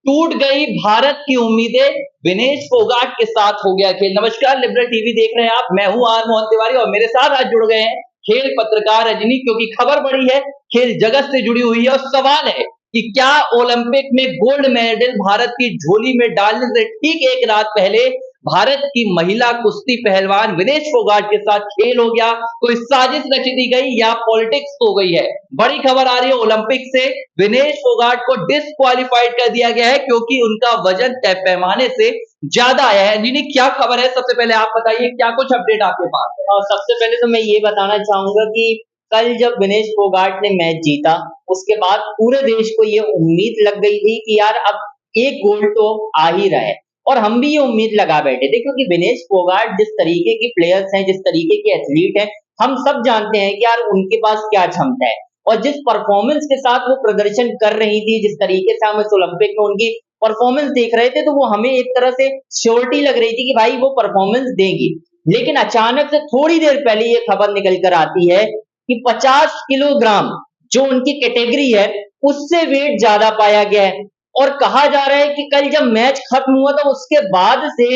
टूट गई भारत की उम्मीदें, विनेश फोगाट के साथ हो गया खेल। नमस्कार, लिबरल टीवी देख रहे हैं आप, मैं हूं आर मोहन तिवारी और मेरे साथ आज जुड़ गए हैं खेल पत्रकार रजनी, क्योंकि खबर बड़ी है, खेल जगत से जुड़ी हुई है और सवाल है कि क्या ओलंपिक में गोल्ड मेडल भारत की झोली में डालने से ठीक एक रात पहले भारत की महिला कुश्ती पहलवान विनेश फोगाट के साथ खेल हो गया, कोई साजिश रच दी गई या पॉलिटिक्स हो गई है। बड़ी खबर आ रही है ओलंपिक से, विनेश फोगाट को डिस्क्वालिफाइड कर दिया गया है क्योंकि उनका वजन तय पैमाने से ज्यादा आया है। जी क्या खबर है, सबसे पहले आप बताइए, क्या कुछ अपडेट आपके पास है? और सबसे पहले तो मैं ये बताना चाहूंगा कि कल जब विनेश फोगाट ने मैच जीता, उसके बाद पूरे देश को ये उम्मीद लग गई थी कि यार अब एक गोल्ड तो आ ही रहा है, और हम भी ये उम्मीद लगा बैठे थे क्योंकि विनेश फोगाट जिस तरीके की प्लेयर्स हैं, जिस तरीके के एथलीट हैं, हम सब जानते हैं कि यार उनके पास क्या क्षमता है। और जिस परफॉर्मेंस के साथ वो प्रदर्शन कर रही थी, जिस तरीके से हम इस ओलंपिक में उनकी परफॉर्मेंस देख रहे थे, तो वो हमें एक तरह से श्योरिटी लग रही थी कि भाई वो परफॉर्मेंस देंगी। लेकिन अचानक से थोड़ी देर पहले ये खबर निकल कर आती है कि 50 किलोग्राम जो उनकी कैटेगरी है उससे वेट ज्यादा पाया गया है, और कहा जा रहा है कि कल जब मैच खत्म हुआ था उसके बाद से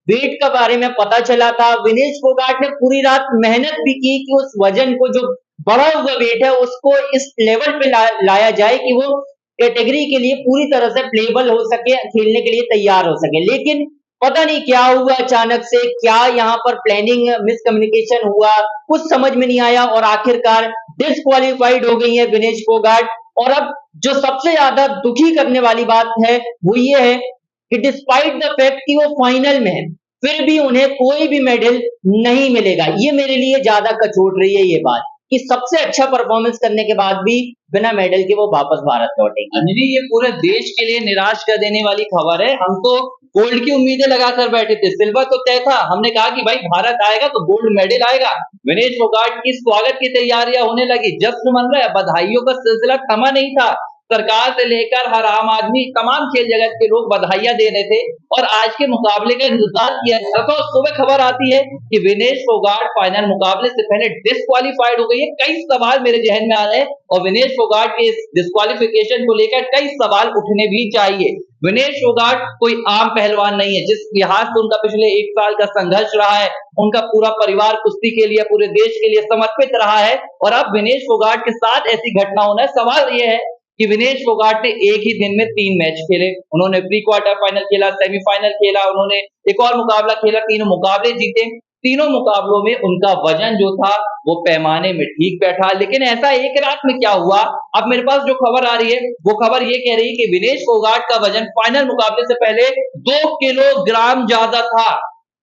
वेट के बारे में पता चला था। विनेश फोगाट ने पूरी रात मेहनत भी की कि उस वजन को, जो बढ़ा हुआ वेट है, उसको इस लेवल पे लाया जाए कि वो कैटेगरी के लिए पूरी तरह से प्लेबल हो सके, खेलने के लिए तैयार हो सके। लेकिन पता नहीं क्या हुआ, अचानक से क्या यहाँ पर प्लानिंग मिसकम्युनिकेशन हुआ, कुछ समझ में नहीं आया और आखिरकार डिस्क्वालिफाइड हो गई है विनेश फोगाट। और अब जो सबसे ज्यादा दुखी करने वाली बात है वो ये है कि डिस्पाइट द फैक्ट कि वो फाइनल में है, फिर भी उन्हें कोई भी मेडल नहीं मिलेगा। ये मेरे लिए ज्यादा कचोट रही है ये बात कि सबसे अच्छा परफॉर्मेंस करने के बाद भी बिना मेडल के वो वापस भारत लौटेंगे। अंजलि, ये पूरे देश के लिए निराश कर देने वाली खबर है। हम तो गोल्ड की उम्मीदें लगाकर बैठे थे, सिल्वर तो तय था, हमने कहा कि भाई भारत आएगा तो गोल्ड मेडल आएगा। विनेश फोगाट की स्वागत की तैयारियां होने लगी, जश्न मन रहा है, बधाइयों का सिलसिला थमा नहीं था। सरकार से लेकर हर आम आदमी, तमाम खेल जगत के लोग बधाइयां दे रहे थे और आज के मुकाबले का इंतजार किया जा रहा था। और सुबह खबर आती है कि विनेश फोगाट फाइनल मुकाबले से पहले डिस्क्वालीफाइड हो गई है। कई सवाल मेरे जहन में आ रहे हैं और विनेश फोगाट के इस डिस्क्वालिफिकेशन को लेकर कई सवाल उठने भी चाहिए। विनेश फोगाट कोई आम पहलवान नहीं है, जिस लिहाज से उनका पिछले 1 साल का संघर्ष रहा है, उनका पूरा परिवार कुश्ती के लिए, पूरे देश के लिए समर्पित रहा है, और अब विनेश फोगाट के साथ ऐसी घटना होना है। सवाल यह है कि विनेश फोगाट ने एक ही दिन में 3 मैच खेले। उन्होंने प्री क्वार्टर फाइनल खेला, सेमीफाइनल खेला, उन्होंने एक और मुकाबला खेला, तीनों मुकाबले जीते। तीनों मुकाबलों में उनका वजन जो था वो पैमाने में ठीक बैठा। लेकिन ऐसा एक रात में क्या हुआ, अब मेरे पास जो खबर आ रही है वो खबर ये कह रही है कि विनेश फोगाट का वजन फाइनल मुकाबले से पहले 2 किलोग्राम ज्यादा था।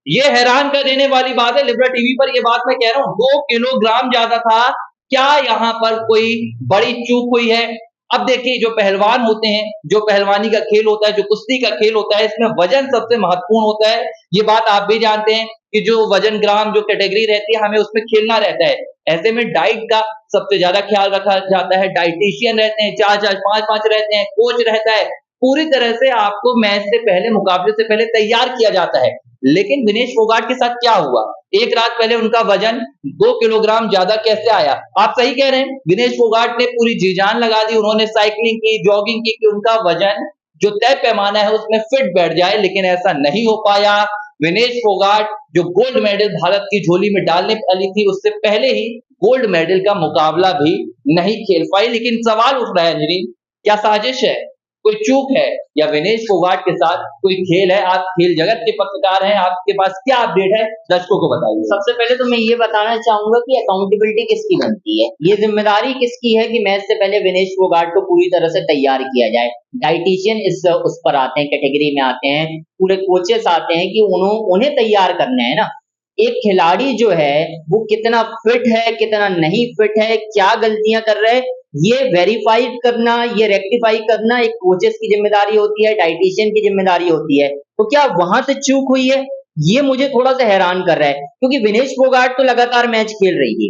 ये हैरान कर देने वाली बात है। लिबरल टीवी पर ये बात मैं कह रहा हूं, 2 किलोग्राम ज्यादा था। क्या यहाँ पर कोई बड़ी चूक हुई है? अब देखिए, जो पहलवान होते हैं, जो पहलवानी का खेल होता है, जो कुश्ती का खेल होता है, इसमें वजन सबसे महत्वपूर्ण होता है। ये बात आप भी जानते हैं कि जो वजन ग्राम जो कैटेगरी रहती है, हमें उसमें खेलना रहता है। ऐसे में डाइट का सबसे ज्यादा ख्याल रखा जाता है। डाइटिशियन रहते हैं, 4-4, 5-5 रहते हैं, कोच रहता है। पूरी तरह से आपको मैच से पहले, मुकाबले से पहले तैयार किया जाता है। लेकिन विनेश फोगाट के साथ क्या हुआ, एक रात पहले उनका वजन 2 किलोग्राम ज्यादा कैसे आया? आप सही कह रहे हैं, विनेश फोगाट ने पूरी जी जान लगा दी, उन्होंने साइकिलिंग की, जॉगिंग की कि उनका वजन जो तय पैमाना है उसमें फिट बैठ जाए, लेकिन ऐसा नहीं हो पाया। विनेश फोगाट जो गोल्ड मेडल भारत की झोली में डालने वाली थी, उससे पहले ही गोल्ड मेडल का मुकाबला भी नहीं खेल पाई। लेकिन सवाल उठ रहा है अंजलि, क्या साजिश है, कोई चूक है, या विनेश फोगाट के साथ कोई खेल है? आप खेल जगत के पत्रकार हैं, आपके पास क्या अपडेट है, दर्शकों को बताइए। सबसे पहले तो मैं ये बताना चाहूंगा कि अकाउंटेबिलिटी किसकी बनती है, ये जिम्मेदारी किसकी है कि मैच से पहले विनेश फोगाट को पूरी तरह से तैयार किया जाए। डाइटिशियन उस पर आते हैं, कैटेगरी में आते हैं, पूरे कोचेस आते हैं कि उन्हें तैयार करना है ना। एक खिलाड़ी जो है वो कितना फिट है, कितना नहीं फिट है, क्या गलतियां कर रहे हैं, ये वेरीफाई करना, ये रेक्टिफाई करना एक कोचेस की जिम्मेदारी होती है, डाइटिशियन की जिम्मेदारी होती है। तो क्या वहां से चूक हुई है? ये मुझे थोड़ा सा हैरान कर रहा है क्योंकि विनेश फोगाट तो लगातार मैच खेल रही थी।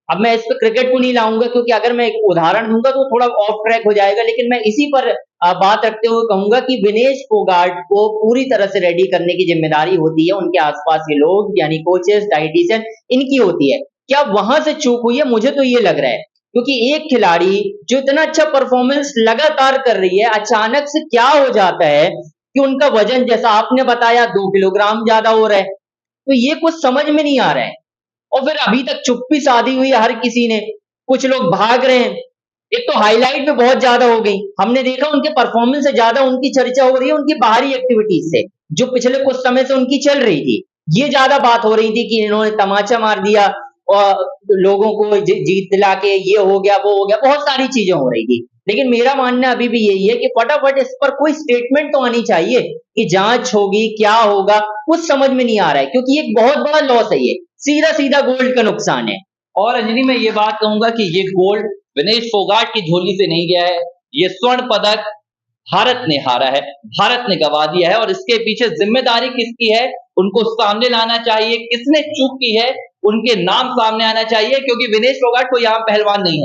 अब मैं इस पे क्रिकेट को नहीं लाऊंगा क्योंकि अगर मैं एक उदाहरण दूंगा तो थोड़ा ऑफ ट्रैक हो जाएगा, लेकिन मैं इसी पर बात रखते हुए कहूंगा कि विनेश फोगाट को पूरी तरह से रेडी करने की जिम्मेदारी होती है उनके आसपास के लोग, यानी कोचेस, डाइटिशियन, इनकी होती है। क्या वहां से चूक हुई है? मुझे तो ये लग रहा है क्योंकि एक खिलाड़ी जो इतना अच्छा परफॉर्मेंस लगातार कर रही है, अचानक से क्या हो जाता है कि उनका वजन, जैसा आपने बताया, 2 किलोग्राम ज्यादा हो रहा है, तो ये कुछ समझ में नहीं आ रहा है। और फिर अभी तक चुप्पी साधी हुई है हर किसी ने, कुछ लोग भाग रहे हैं। एक तो हाईलाइट में बहुत ज्यादा हो गई, हमने देखा उनके परफॉर्मेंस से ज्यादा उनकी चर्चा हो रही है उनकी बाहरी एक्टिविटीज से, जो पिछले कुछ समय से उनकी चल रही थी। ये ज्यादा बात हो रही थी कि इन्होंने तमाचा मार दिया और लोगों को जीत दिला के, ये हो गया वो हो गया, बहुत सारी चीजें हो रही थी। लेकिन मेरा मानना अभी भी यही है कि फटाफट इस पर कोई स्टेटमेंट तो आनी चाहिए कि जांच होगी, क्या होगा, कुछ समझ में नहीं आ रहा है, क्योंकि एक बहुत बड़ा लॉस है, ये सीधा सीधा गोल्ड का नुकसान है। और अंजलि, मैं ये बात कहूंगा कि ये गोल्ड विनेश फोगाट की झोली से नहीं गया है, ये स्वर्ण पदक भारत ने हारा है, भारत ने गवा दिया है। और इसके पीछे जिम्मेदारी किसकी है, उनको सामने लाना चाहिए। किसने चूक की है, उनके नाम सामने आना चाहिए, क्योंकि विनेश फोगाट कोई आम पहलवान नहीं है।